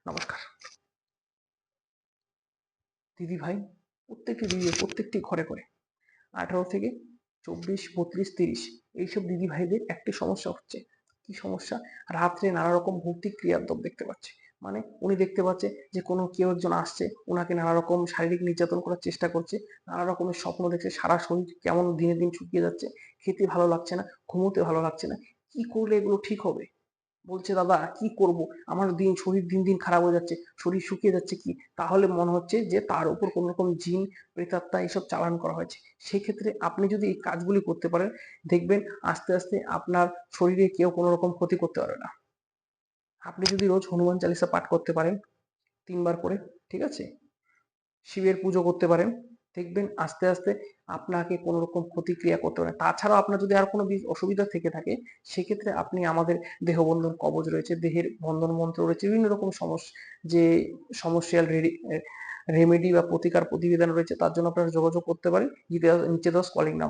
নমস্কার। দিদি ভাই, প্রত্যেকটি ঘরে ঘরে 18 থেকে 24, 32, 30 এইসব দিদি ভাইদের একটি সমস্যা হচ্ছে। কি সমস্যা? রাত্রে নানা রকম ভৌতিক ক্রিয়াদ্রব দেখতে পাচ্ছে। মানে উনি দেখতে পাচ্ছে যে কেউ একজন আসছে, উনাকে নানা রকম শারীরিক নির্যাতন করার চেষ্টা করছে, নানা রকমের স্বপ্ন দেখছে, সারা শরীর কেমন দিনে দিন শুকিয়ে যাচ্ছে, খেতে ভালো লাগছে না, ঘুমোতে ভালো লাগছে না। কি করলে এগুলো ঠিক হবে? বলছে, দাদা কি করব, আমার শরীর দিন দিন খারাপ হয়ে যাচ্ছে, শরীর শুকিয়ে যাচ্ছে। কি তাহলে মনে হচ্ছে যে তার উপর কোন রকম জিন, প্রেতাত্মা এসব চালান করা হয়েছে। সেক্ষেত্রে আপনি যদি এই কাজগুলি করতে পারেন, দেখবেন আস্তে আস্তে আপনার শরীরে কেউ কোনো রকম ক্ষতি করতে পারবে না। আপনি যদি রোজ হনুমান চালিসা পাঠ করতে পারেন 3 বার করে, ঠিক আছে, শিবের পুজো করতে পারেন, দেখবেন আস্তে আস্তে আপনাকে কোনো রকম প্রতিক্রিয়া করতে পারে। তাছাড়াও আপনার যদি আর কোনো অসুবিধা থেকে থাকে, সেক্ষেত্রে আপনি আমাদের দেহবন্ধন কবচ রয়েছে, দেহের বন্ধন মন্ত্র রয়েছে, বিভিন্ন রকম যে সমস্যাল রেমেডি বা প্রতিকার প্রতিবিধান রয়েছে, তার জন্য আপনারা যোগাযোগ করতে পারেন নিচে দেওয়া কলিং নাম্বার।